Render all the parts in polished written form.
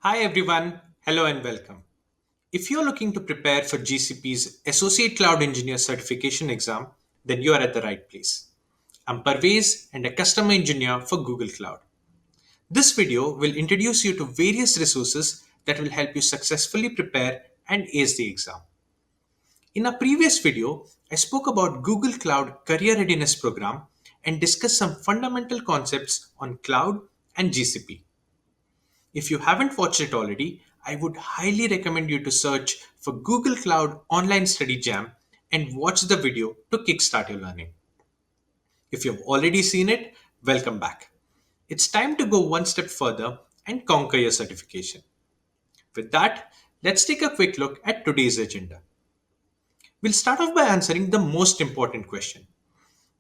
Hi everyone, hello and welcome. If you're looking to prepare for GCP's Associate Cloud Engineer Certification exam, then you are at the right place. I'm Parvez and a customer engineer for Google Cloud. This video will introduce you to various resources that will help you successfully prepare and ace the exam. In a previous video, I spoke about Google Cloud Career Readiness Program and discussed some fundamental concepts on cloud and GCP. If you haven't watched it already, I would highly recommend you to search for Google Cloud Online Study Jam and watch the video to kickstart your learning. If you've already seen it, welcome back. It's time to go one step further and conquer your certification. With that, let's take a quick look at today's agenda. We'll start off by answering the most important question.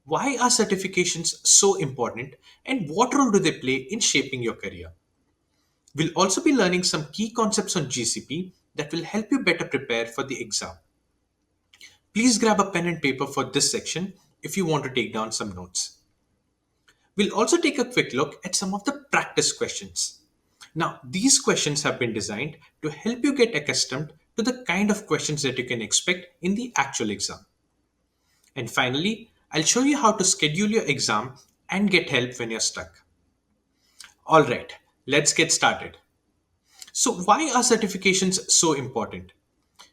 Why are certifications so important and what role do they play in shaping your career? We'll also be learning some key concepts on GCP that will help you better prepare for the exam. Please grab a pen and paper for this section if you want to take down some notes. We'll also take a quick look at some of the practice questions. Now, these questions have been designed to help you get accustomed to the kind of questions that you can expect in the actual exam. And finally, I'll show you how to schedule your exam and get help when you're stuck. Alright, let's get started. So, why are certifications so important?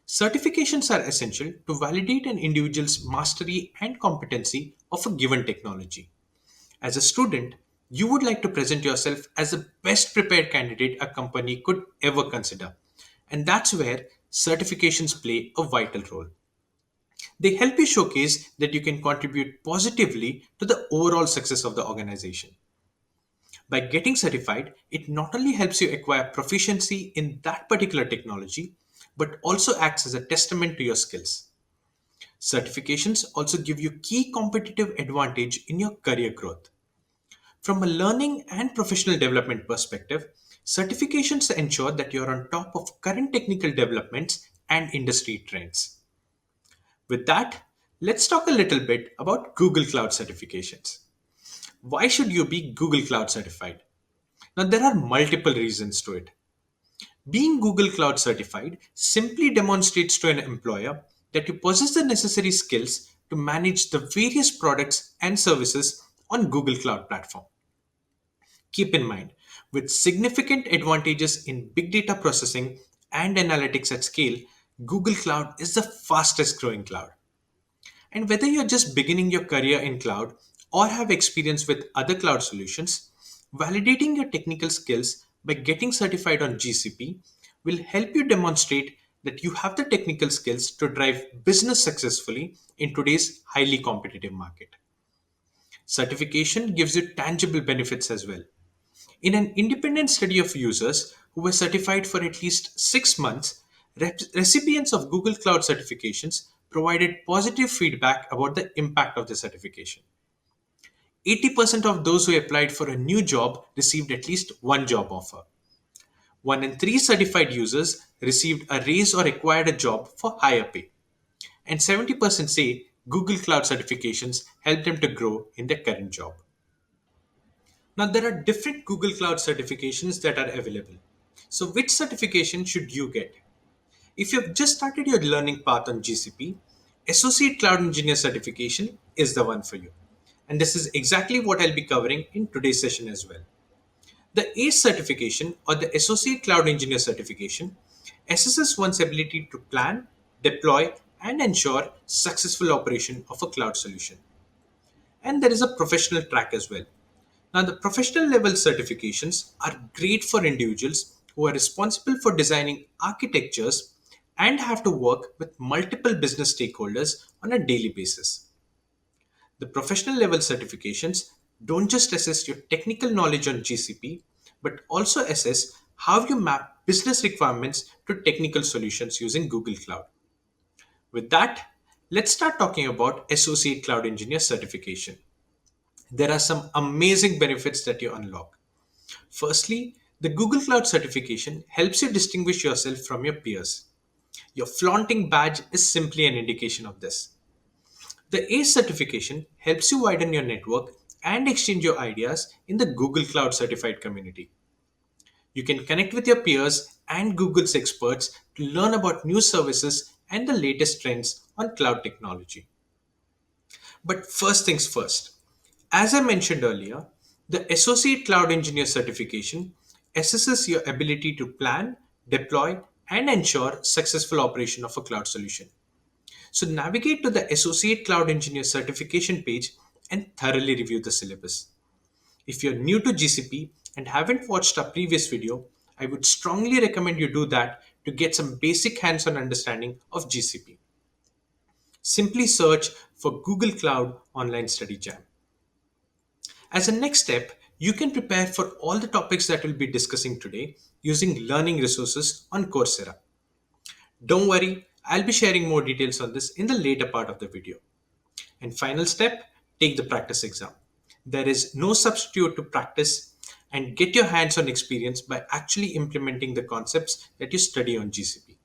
Certifications are essential to validate an individual's mastery and competency of a given technology. As a student, you would like to present yourself as the best prepared candidate a company could ever consider. And that's where certifications play a vital role. They help you showcase that you can contribute positively to the overall success of the organization. By getting certified, it not only helps you acquire proficiency in that particular technology, but also acts as a testament to your skills. Certifications also give you key competitive advantage in your career growth. From a learning and professional development perspective, certifications ensure that you're on top of current technical developments and industry trends. With that, let's talk a little bit about Google Cloud certifications. Why should you be Google Cloud certified? Now, there are multiple reasons to it. Being Google Cloud certified simply demonstrates to an employer that you possess the necessary skills to manage the various products and services on Google Cloud platform. Keep in mind, with significant advantages in big data processing and analytics at scale, Google Cloud is the fastest growing cloud. And whether you're just beginning your career in cloud or have experience with other cloud solutions, validating your technical skills by getting certified on GCP will help you demonstrate that you have the technical skills to drive business successfully in today's highly competitive market. Certification gives you tangible benefits as well. In an independent study of users who were certified for at least 6 months, recipients of Google Cloud certifications provided positive feedback about the impact of the certification. 80% of those who applied for a new job received at least one job offer. 1 in 3 certified users received a raise or acquired a job for higher pay. And 70% say Google Cloud certifications helped them to grow in their current job. Now, there are different Google Cloud certifications that are available. So, which certification should you get? If you've just started your learning path on GCP, Associate Cloud Engineer certification is the one for you. And this is exactly what I'll be covering in today's session as well. The ACE certification or the Associate Cloud Engineer certification assesses one's ability to plan, deploy, and ensure successful operation of a cloud solution. And there is a professional track as well. Now, the professional level certifications are great for individuals who are responsible for designing architectures and have to work with multiple business stakeholders on a daily basis. The professional level certifications don't just assess your technical knowledge on GCP, but also assess how you map business requirements to technical solutions using Google Cloud. With that, let's start talking about Associate Cloud Engineer certification. There are some amazing benefits that you unlock. Firstly, the Google Cloud certification helps you distinguish yourself from your peers. Your flaunting badge is simply an indication of this. The ACE certification helps you widen your network and exchange your ideas in the Google Cloud certified community. You can connect with your peers and Google's experts to learn about new services and the latest trends on cloud technology. But first things first, as I mentioned earlier, the Associate Cloud Engineer certification assesses your ability to plan, deploy, and ensure successful operation of a cloud solution. So navigate to the Associate Cloud Engineer certification page and thoroughly review the syllabus. If you're new to GCP and haven't watched our previous video, I would strongly recommend you do that to get some basic hands-on understanding of GCP. Simply search for Google Cloud Online Study Jam. As a next step, you can prepare for all the topics that we'll be discussing today using learning resources on Coursera. Don't worry, I'll be sharing more details on this in the later part of the video. And final step, take the practice exam. There is no substitute to practice and get your hands on experience by actually implementing the concepts that you study on GCP.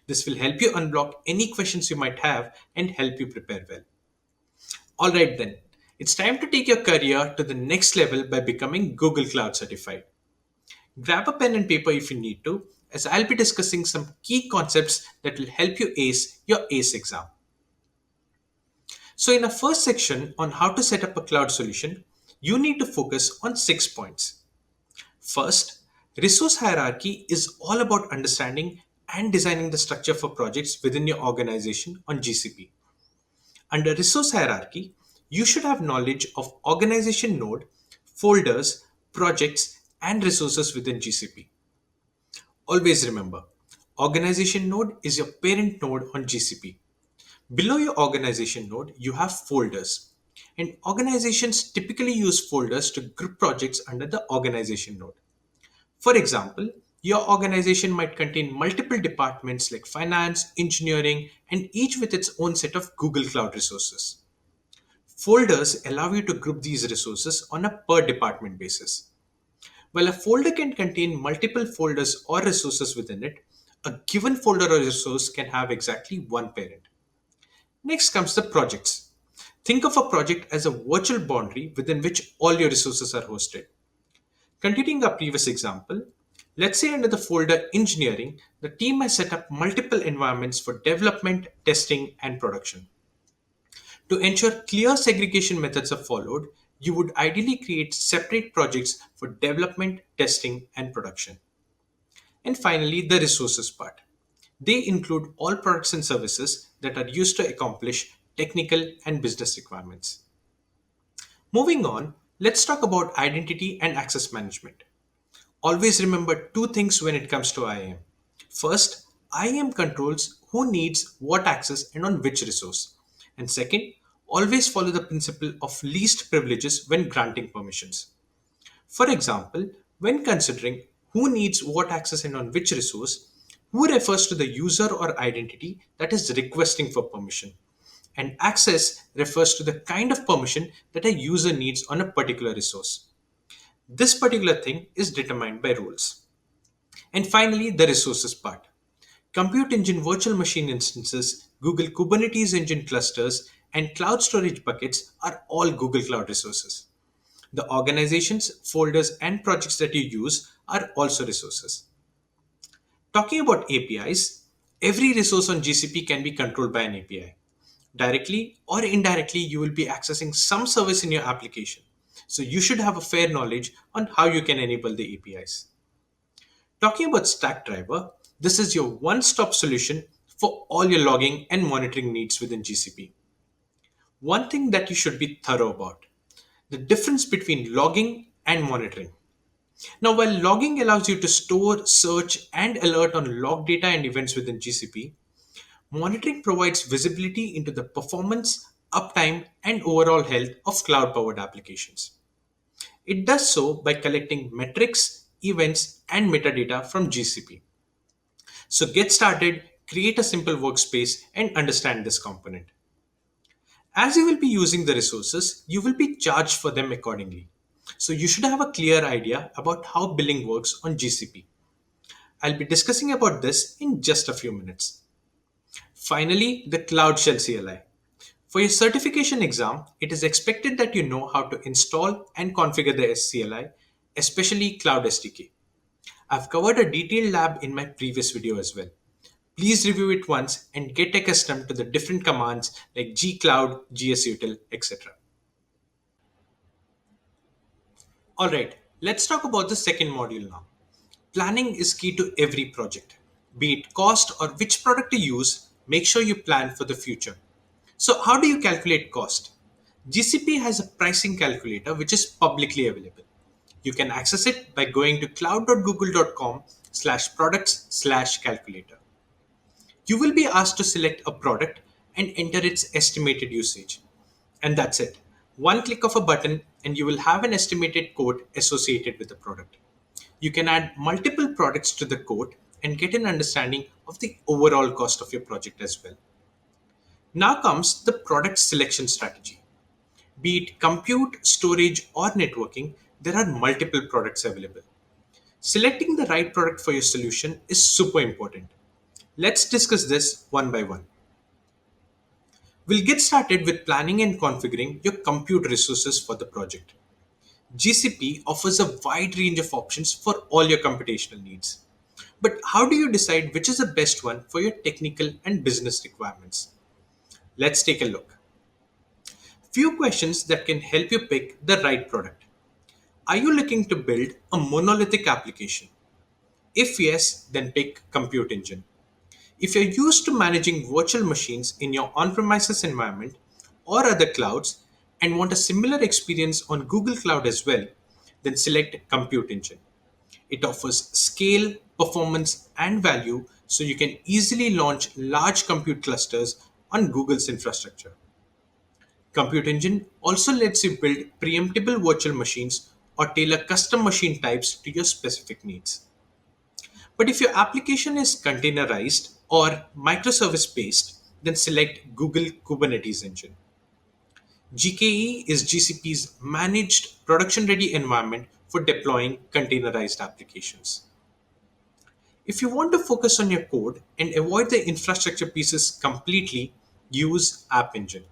This will help you unblock any questions you might have and help you prepare well. Alright then, it's time to take your career to the next level by becoming Google Cloud certified. Grab a pen and paper if you need to, as I'll be discussing some key concepts that will help you ace your ACE exam. So, in our first section on how to set up a cloud solution, you need to focus on 6 points. First, resource hierarchy is all about understanding and designing the structure for projects within your organization on GCP. Under resource hierarchy, you should have knowledge of organization node, folders, projects, and resources within GCP. Always remember, organization node is your parent node on GCP. Below your organization node, you have folders. And organizations typically use folders to group projects under the organization node. For example, your organization might contain multiple departments like finance, engineering, and each with its own set of Google Cloud resources. Folders allow you to group these resources on a per department basis. While a folder can contain multiple folders or resources within it, a given folder or resource can have exactly one parent. Next comes the projects. Think of a project as a virtual boundary within which all your resources are hosted. Continuing our previous example, let's say under the folder engineering, the team has set up multiple environments for development, testing, and production. To ensure clear segregation methods are followed, you would ideally create separate projects for development, testing, and production. And finally, the resources part. They include all products and services that are used to accomplish technical and business requirements. Moving on, let's talk about identity and access management. Always remember two things when it comes to IAM. First, IAM controls who needs what access and on which resource. And second, always follow the principle of least privileges when granting permissions. For example, when considering who needs what access and on which resource, who refers to the user or identity that is requesting for permission, and access refers to the kind of permission that a user needs on a particular resource. This particular thing is determined by rules. And finally, the resources part. Compute Engine virtual machine instances, Google Kubernetes Engine clusters, and cloud storage buckets are all Google Cloud resources. The organizations, folders, and projects that you use are also resources. Talking about APIs, every resource on GCP can be controlled by an API. Directly or indirectly, you will be accessing some service in your application. So you should have a fair knowledge on how you can enable the APIs. Talking about Stackdriver, this is your one-stop solution for all your logging and monitoring needs within GCP. One thing that you should be thorough about, the difference between logging and monitoring. Now, while logging allows you to store, search, and alert on log data and events within GCP, monitoring provides visibility into the performance, uptime, and overall health of cloud powered applications. It does so by collecting metrics, events, and metadata from GCP. So, get started, create a simple workspace, and understand this component. As you will be using the resources, you will be charged for them accordingly. So you should have a clear idea about how billing works on GCP. I'll be discussing about this in just a few minutes. Finally, the Cloud Shell CLI. For your certification exam, it is expected that you know how to install and configure the CLI, especially Cloud SDK. I've covered a detailed lab in my previous video as well. Please review it once and get accustomed to the different commands like gcloud, gsutil, etc. Alright, let's talk about the second module now. Planning is key to every project. Be it cost or which product to use, make sure you plan for the future. So, how do you calculate cost? GCP has a pricing calculator which is publicly available. You can access it by going to cloud.google.com/products/calculator. You will be asked to select a product and enter its estimated usage. And that's it. One click of a button, and you will have an estimated quote associated with the product. You can add multiple products to the quote and get an understanding of the overall cost of your project as well. Now comes the product selection strategy. Be it compute, storage, or networking, there are multiple products available. Selecting the right product for your solution is super important. Let's discuss this one by one. We'll get started with planning and configuring your compute resources for the project. GCP offers a wide range of options for all your computational needs. But how do you decide which is the best one for your technical and business requirements? Let's take a look. Few questions that can help you pick the right product. Are you looking to build a monolithic application? If yes, then pick Compute Engine. If you're used to managing virtual machines in your on premises environment or other clouds and want a similar experience on Google Cloud as well, then select Compute Engine. It offers scale, performance, and value so you can easily launch large compute clusters on Google's infrastructure. Compute Engine also lets you build preemptible virtual machines or tailor custom machine types to your specific needs. But if your application is containerized or microservice based, then select Google Kubernetes Engine. GKE is GCP's managed production ready environment for deploying containerized applications. If you want to focus on your code and avoid the infrastructure pieces completely, use App Engine.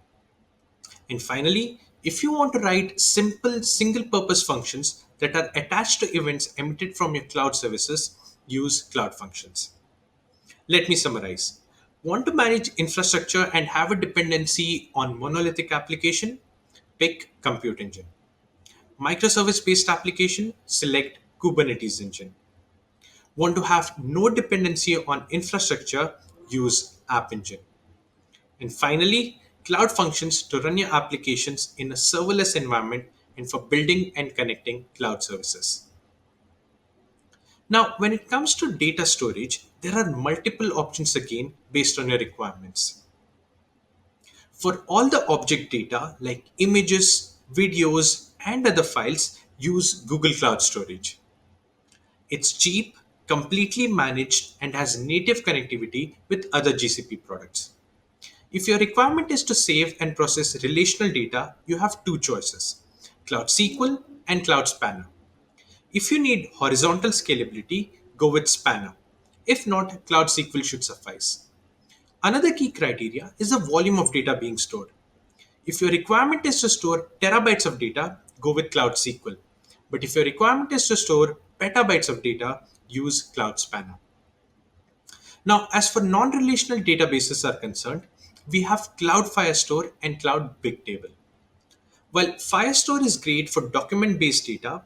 And finally, if you want to write simple single purpose functions that are attached to events emitted from your cloud services, use Cloud Functions. Let me summarize. Want to manage infrastructure and have a dependency on monolithic application? Pick Compute Engine. Microservice based application? Select Kubernetes Engine. Want to have no dependency on infrastructure? Use App Engine. And finally, Cloud Functions to run your applications in a serverless environment and for building and connecting cloud services. Now, when it comes to data storage, there are multiple options again based on your requirements. For all the object data like images, videos, and other files, use Google Cloud Storage. It's cheap, completely managed, and has native connectivity with other GCP products. If your requirement is to save and process relational data, you have two choices: Cloud SQL and Cloud Spanner. If you need horizontal scalability, go with Spanner. If not, Cloud SQL should suffice. Another key criteria is the volume of data being stored. If your requirement is to store terabytes of data, go with Cloud SQL. But if your requirement is to store petabytes of data, use Cloud Spanner. Now, as for non-relational databases are concerned, we have Cloud Firestore and Cloud Bigtable. While Firestore is great for document-based data,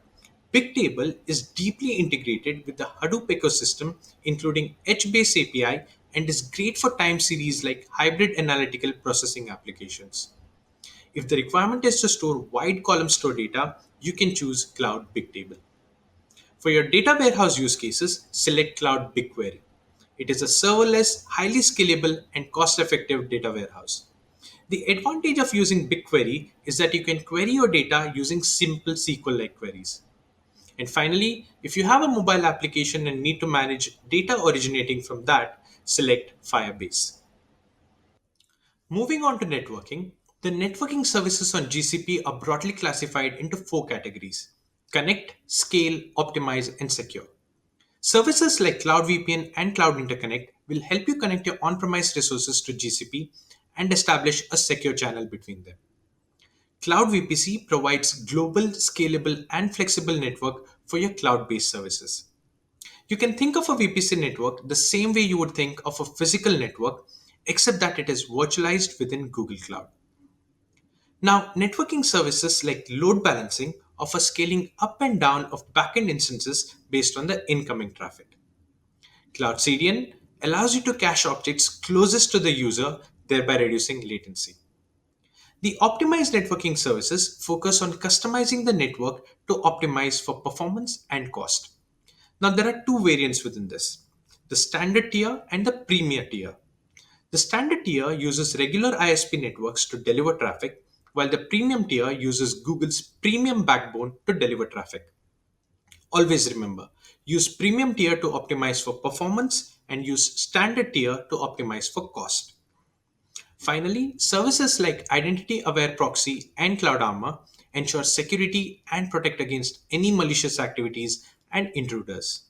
Bigtable is deeply integrated with the Hadoop ecosystem, including H-base API, and is great for time series like hybrid analytical processing applications. If the requirement is to store wide column store data, you can choose Cloud Bigtable. For your data warehouse use cases, select Cloud BigQuery. It is a serverless, highly scalable, and cost effective data warehouse. The advantage of using BigQuery is that you can query your data using simple SQL like queries. And finally, if you have a mobile application and need to manage data originating from that, select Firebase. Moving on to networking, the networking services on GCP are broadly classified into four categories: connect, scale, optimize, and secure. Services like Cloud VPN and Cloud Interconnect will help you connect your on premise resources to GCP and establish a secure channel between them. Cloud VPC provides global, scalable, and flexible network for your cloud based services. You can think of a VPC network the same way you would think of a physical network, except that it is virtualized within Google Cloud. Now, networking services like load balancing offer scaling up and down of backend instances based on the incoming traffic. Cloud CDN allows you to cache objects closest to the user, thereby reducing latency. The optimized networking services focus on customizing the network to optimize for performance and cost. Now, there are two variants within this: the standard tier and the premier tier. The standard tier uses regular ISP networks to deliver traffic, while the premium tier uses Google's premium backbone to deliver traffic. Always remember, use premium tier to optimize for performance and use standard tier to optimize for cost. Finally, services like Identity Aware Proxy and Cloud Armor ensure security and protect against any malicious activities and intruders.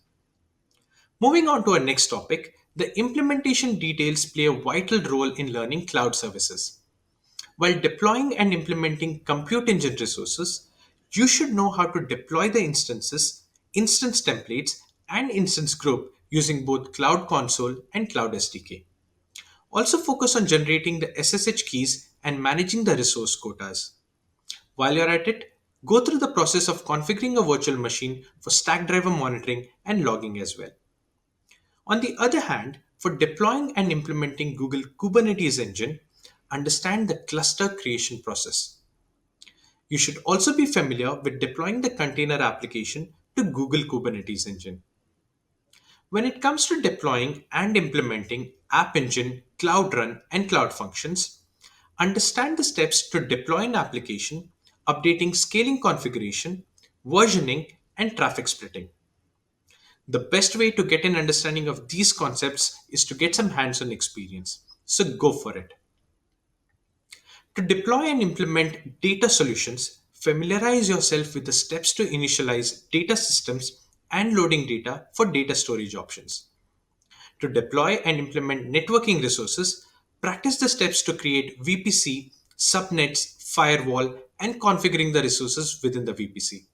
Moving on to our next topic, the implementation details play a vital role in learning cloud services. While deploying and implementing compute engine resources, you should know how to deploy the instances, instance templates, and instance group using both Cloud Console and Cloud SDK. Also focus on generating the SSH keys and managing the resource quotas. While you're at it, go through the process of configuring a virtual machine for stack driver monitoring and logging as well. On the other hand, for deploying and implementing Google Kubernetes Engine, understand the cluster creation process. You should also be familiar with deploying the container application to Google Kubernetes Engine. When it comes to deploying and implementing App Engine, Cloud Run, and Cloud Functions, understand the steps to deploy an application, updating scaling configuration, versioning, and traffic splitting. The best way to get an understanding of these concepts is to get some hands on experience. So go for it. To deploy and implement data solutions, familiarize yourself with the steps to initialize data systems and loading data for data storage options. To deploy and implement networking resources, practice the steps to create VPC, subnets, firewall, and configuring the resources within the VPC.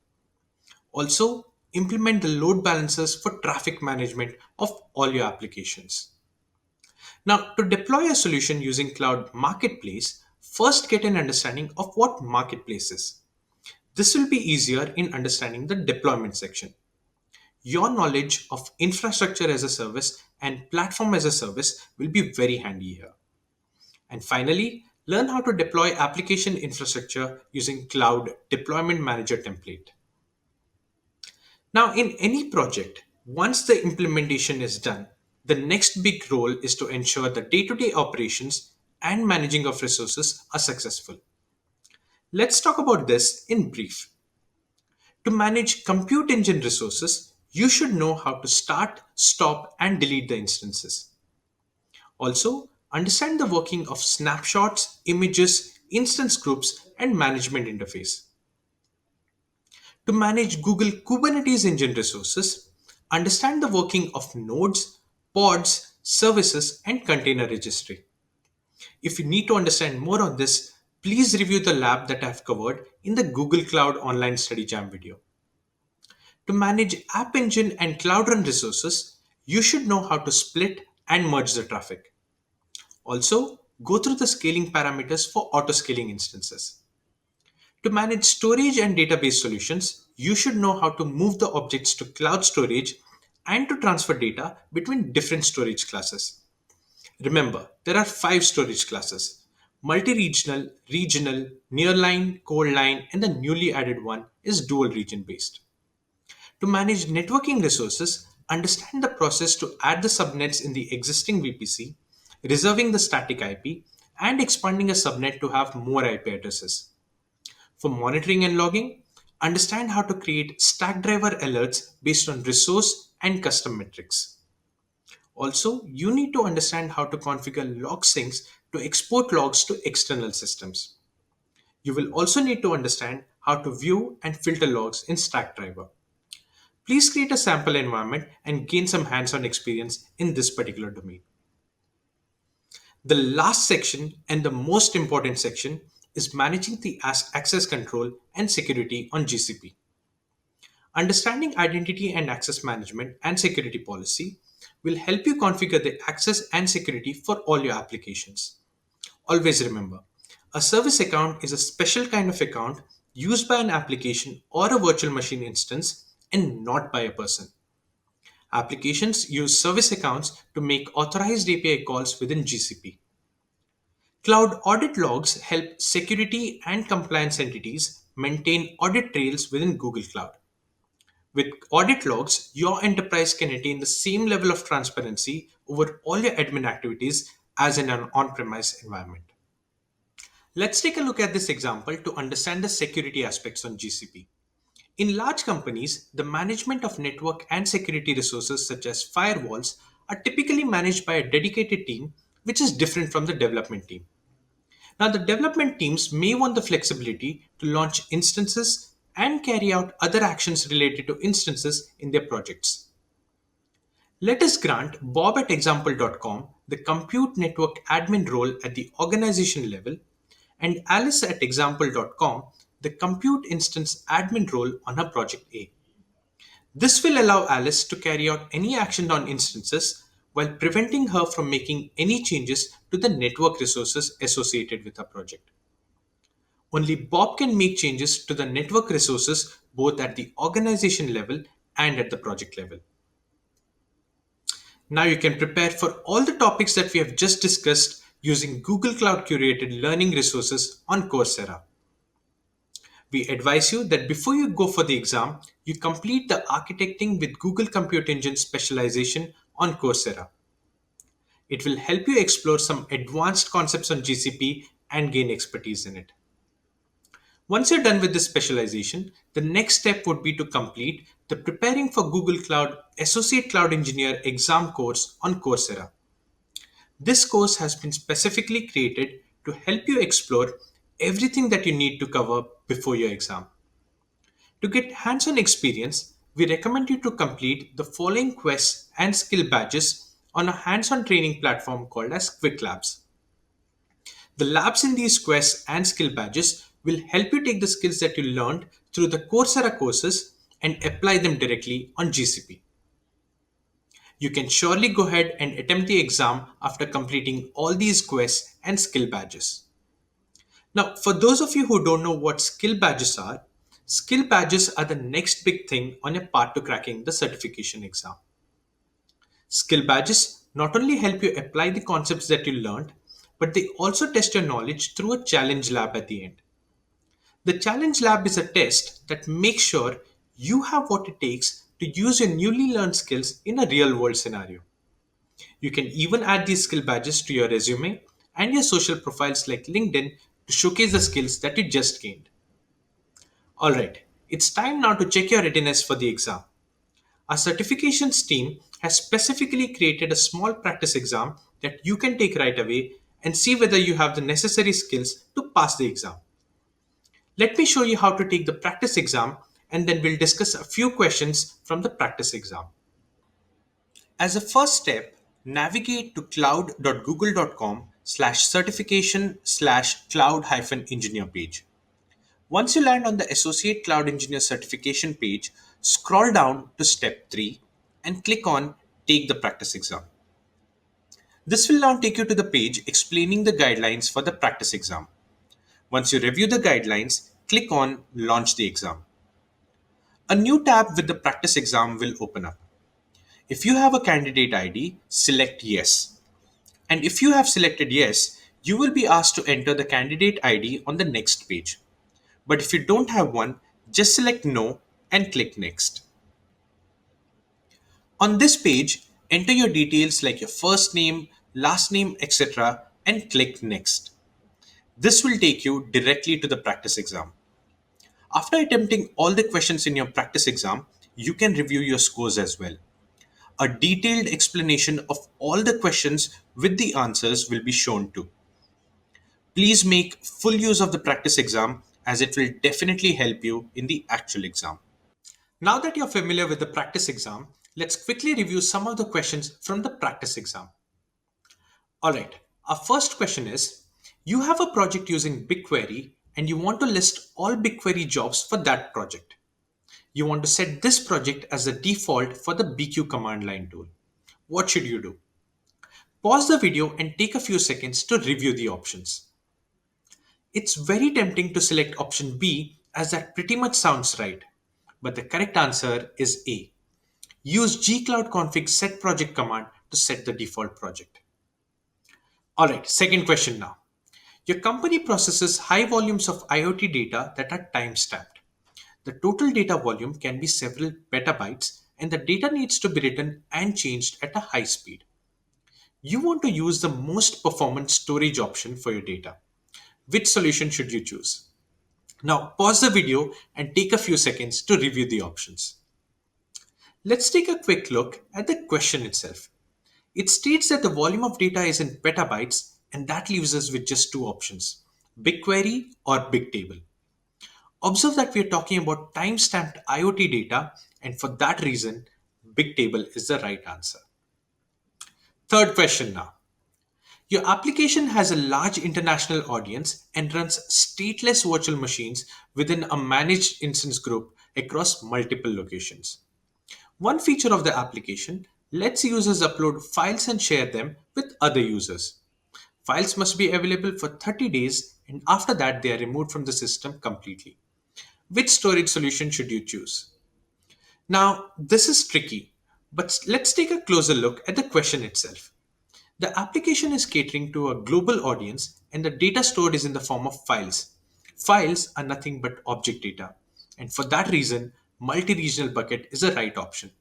Also, implement the load balancers for traffic management of all your applications. Now, to deploy a solution using Cloud Marketplace, first get an understanding of what Marketplace is. This will be easier in understanding the deployment section. Your knowledge of infrastructure as a service and platform as a service will be very handy here. And finally, learn how to deploy application infrastructure using Cloud Deployment Manager template. Now, in any project, once the implementation is done, the next big role is to ensure the day to day operations and managing of resources are successful. Let's talk about this in brief. To manage compute engine resources, you should know how to start, stop, and delete the instances. Also, understand the working of snapshots, images, instance groups, and management interface. To manage Google Kubernetes Engine resources, understand the working of nodes, pods, services, and container registry. If you need to understand more on this, please review the lab that I've covered in the Google Cloud Online Study Jam video. To manage App Engine and Cloud Run resources, you should know how to split and merge the traffic. Also, go through the scaling parameters for auto-scaling instances. To manage storage and database solutions, you should know how to move the objects to cloud storage and to transfer data between different storage classes. Remember, there are five storage classes: multi regional, regional, nearline, cold line, and the newly added one is dual region based. To manage networking resources, understand the process to add the subnets in the existing VPC, reserving the static IP, and expanding a subnet to have more IP addresses. For monitoring and logging, understand how to create stack driver alerts based on resource and custom metrics. Also, you need to understand how to configure log syncs to export logs to external systems. You will also need to understand how to view and filter logs in Stackdriver. Please create a sample environment and gain some hands-on experience in this particular domain. The last section and the most important section is managing the access control and security on GCP. Understanding identity and access management and security policy will help you configure the access and security for all your applications. Always remember, a service account is a special kind of account used by an application or a virtual machine instance and not by a person. Applications use service accounts to make authorized API calls within GCP. Cloud audit logs help security and compliance entities maintain audit trails within Google Cloud. With audit logs, your enterprise can attain the same level of transparency over all your admin activities as in an on premise environment. Let's take a look at this example to understand the security aspects on GCP. In large companies, the management of network and security resources such as firewalls are typically managed by a dedicated team, which is different from the development team. Now, the development teams may want the flexibility to launch instances and carry out other actions related to instances in their projects. Let us grant Bob at example.com the compute network admin role at the organization level and Alice at example.com the compute instance admin role on her project A. This will allow Alice to carry out any action on instances while preventing her from making any changes to the network resources associated with her project. Only Bob can make changes to the network resources both at the organization level and at the project level. Now you can prepare for all the topics that we have just discussed using Google Cloud curated learning resources on Coursera. We advise you that before you go for the exam, you complete the Architecting with Google Compute Engine specialization on Coursera. It will help you explore some advanced concepts on GCP and gain expertise in it. Once you're done with this specialization, the next step would be to complete the Preparing for Google Cloud Associate Cloud Engineer exam course on Coursera. This course has been specifically created to help you explore everything that you need to cover before your exam. To get hands on experience, we recommend you to complete the following quests and skill badges on a hands on training platform called as Quick Labs. The labs in these quests and skill badges will help you take the skills that you learned through the Coursera courses and apply them directly on GCP. You can surely go ahead and attempt the exam after completing all these quests and skill badges. Now, for those of you who don't know what skill badges are the next big thing on your path to cracking the certification exam. Skill badges not only help you apply the concepts that you learned, but they also test your knowledge through a challenge lab at the end. The challenge lab is a test that makes sure you have what it takes to use your newly learned skills in a real world scenario. You can even add these skill badges to your resume and your social profiles like LinkedIn to showcase the skills that you just gained. Alright, it's time now to check your readiness for the exam. Our certifications team has specifically created a small practice exam that you can take right away and see whether you have the necessary skills to pass the exam. Let me show you how to take the practice exam and then we'll discuss a few questions from the practice exam. As a first step, navigate to cloud.google.com/certification/cloud-engineer page. Once you land on the Associate Cloud Engineer certification page, scroll down to step 3 and click on Take the practice exam. This will now take you to the page explaining the guidelines for the practice exam. Once you review the guidelines, click on Launch the exam. A new tab with the practice exam will open up. If you have a candidate ID, select Yes. And if you have selected Yes, you will be asked to enter the candidate ID on the next page. But if you don't have one, just select No and click Next. On this page, enter your details like your first name, last name, etc. and click Next. This will take you directly to the practice exam. After attempting all the questions in your practice exam, you can review your scores as well. A detailed explanation of all the questions with the answers will be shown too. Please make full use of the practice exam as it will definitely help you in the actual exam. Now that you're familiar with the practice exam, let's quickly review some of the questions from the practice exam. Alright, our first question is, you have a project using BigQuery and you want to list all BigQuery jobs for that project. You want to set this project as the default for the BQ command line tool. What should you do? Pause the video and take a few seconds to review the options. It's very tempting to select option B as that pretty much sounds right. But the correct answer is A. Use gcloud config set project command to set the default project. Alright, second question now. Your company processes high volumes of IoT data that are time stamped. The total data volume can be several petabytes, and the data needs to be written and changed at a high speed. You want to use the most performant storage option for your data. Which solution should you choose? Now, pause the video and take a few seconds to review the options. Let's take a quick look at the question itself. It states that the volume of data is in petabytes, and that leaves us with just two options: BigQuery or Bigtable. Observe that we are talking about time-stamped IoT data, and for that reason, Bigtable is the right answer. Third question now. Your application has a large international audience and runs stateless virtual machines within a managed instance group across multiple locations. One feature of the application lets users upload files and share them with other users. Files must be available for 30 days, and after that, they are removed from the system completely. Which storage solution should you choose? Now, this is tricky, but let's take a closer look at the question itself. The application is catering to a global audience, and the data stored is in the form of files. Files are nothing but object data, and for that reason, multi regional bucket is the right option.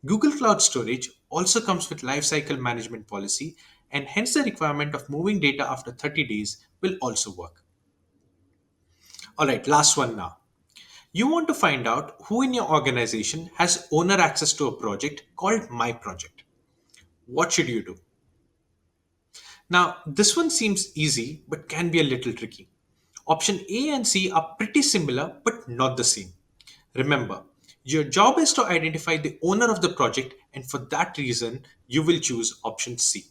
Google Cloud Storage also comes with lifecycle management policy, and hence the requirement of moving data after 30 days will also work. Alright, last one now. You want to find out who in your organization has owner access to a project called My Project. What should you do? Now, this one seems easy but can be a little tricky. Option A and C are pretty similar but not the same. Remember, your job is to identify the owner of the project, and for that reason, you will choose option C.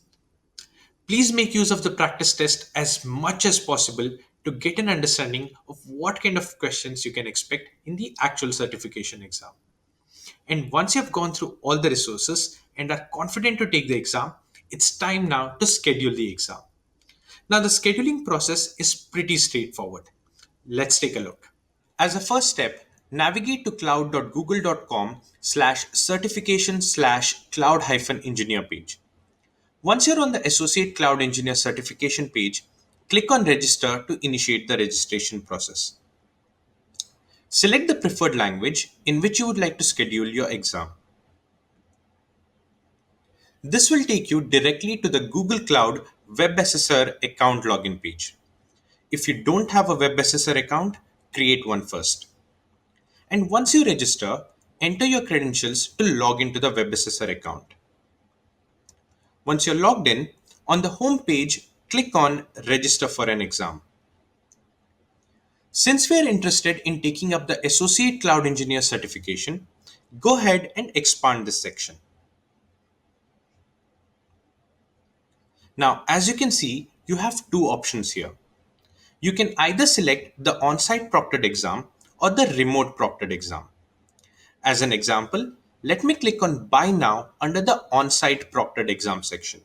Please make use of the practice test as much as possible to get an understanding of what kind of questions you can expect in the actual certification exam. And once you have gone through all the resources and are confident to take the exam, it's time now to schedule the exam. Now, the scheduling process is pretty straightforward. Let's take a look. As a first step, navigate to cloud.google.com/certification/cloud-engineer page. Once you're on the Associate Cloud Engineer certification page, click on Register to initiate the registration process. Select the preferred language in which you would like to schedule your exam. This will take you directly to the Google Cloud WebAssessor account login page. If you don't have a WebAssessor account, create one first. And once you register, enter your credentials to log into the WebAssessor account. Once you're logged in, on the home page, click on Register for an exam. Since we are interested in taking up the Associate Cloud Engineer certification, go ahead and expand this section. Now, as you can see, you have two options here. You can either select the on-site proctored exam or the remote proctored exam. As an example, let me click on Buy Now under the on-site proctored exam section.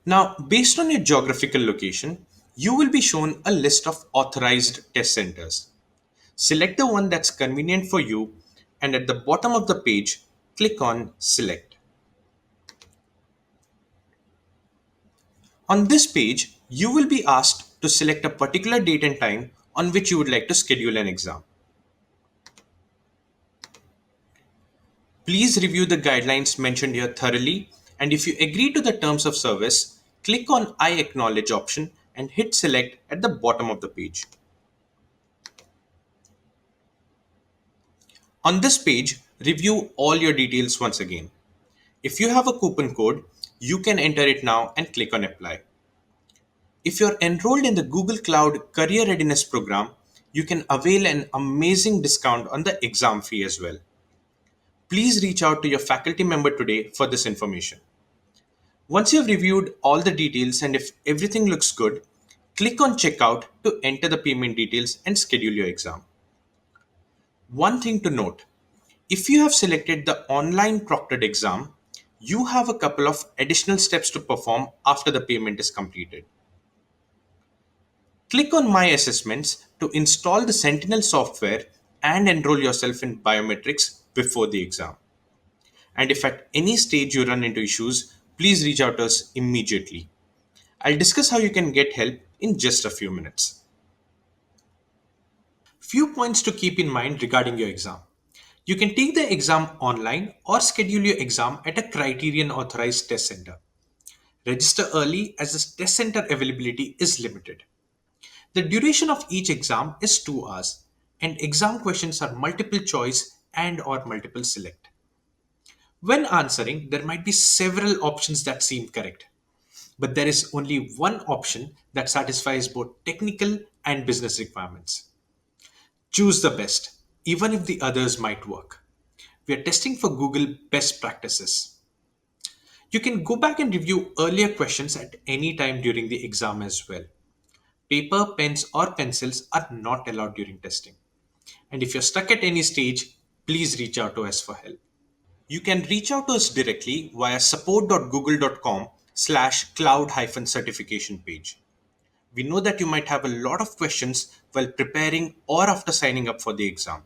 Now, based on your geographical location, you will be shown a list of authorized test centers. Select the one that's convenient for you, and at the bottom of the page, click on Select. On this page, you will be asked to select a particular date and time on which you would like to schedule an exam. Please review the guidelines mentioned here thoroughly, and if you agree to the terms of service, click on I acknowledge option and hit select at the bottom of the page. On this page, review all your details once again. If you have a coupon code, you can enter it now and click on apply. If you're enrolled in the Google Cloud Career Readiness Program, you can avail an amazing discount on the exam fee as well. Please reach out to your faculty member today for this information. Once you've reviewed all the details and if everything looks good, Click on Checkout to enter the payment details and schedule your exam. One thing to note, if you have selected the online proctored exam, you have a couple of additional steps to perform after the payment is completed. Click on My Assessments to install the Sentinel software and enroll yourself in biometrics before the exam. And if at any stage you run into issues, please reach out to us immediately. I'll discuss how you can get help in just a few minutes. Few points to keep in mind regarding your exam. You can take the exam online or schedule your exam at a criterion authorized test center. Register early as the test center availability is limited. The duration of each exam is 2 hours and exam questions are multiple choice and or multiple select. When answering, there might be several options that seem correct, but there is only one option that satisfies both technical and business requirements. Choose the best, even if the others might work. We are testing for Google best practices. You can go back and review earlier questions at any time during the exam as well. Paper, pens, or pencils are not allowed during testing. And if you're stuck at any stage, please reach out to us for help. You can reach out to us directly via support.google.com/cloud-certification page. We know that you might have a lot of questions while preparing or after signing up for the exam.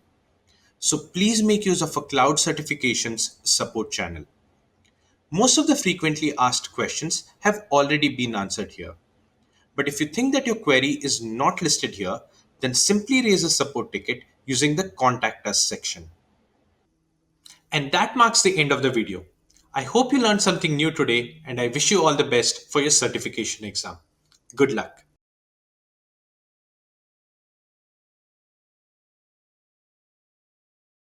So please make use of a cloud certifications support channel. Most of the frequently asked questions have already been answered here. But if you think that your query is not listed here, then simply raise a support ticket using the Contact Us section. And that marks the end of the video. I hope you learned something new today and I wish you all the best for your certification exam. Good luck.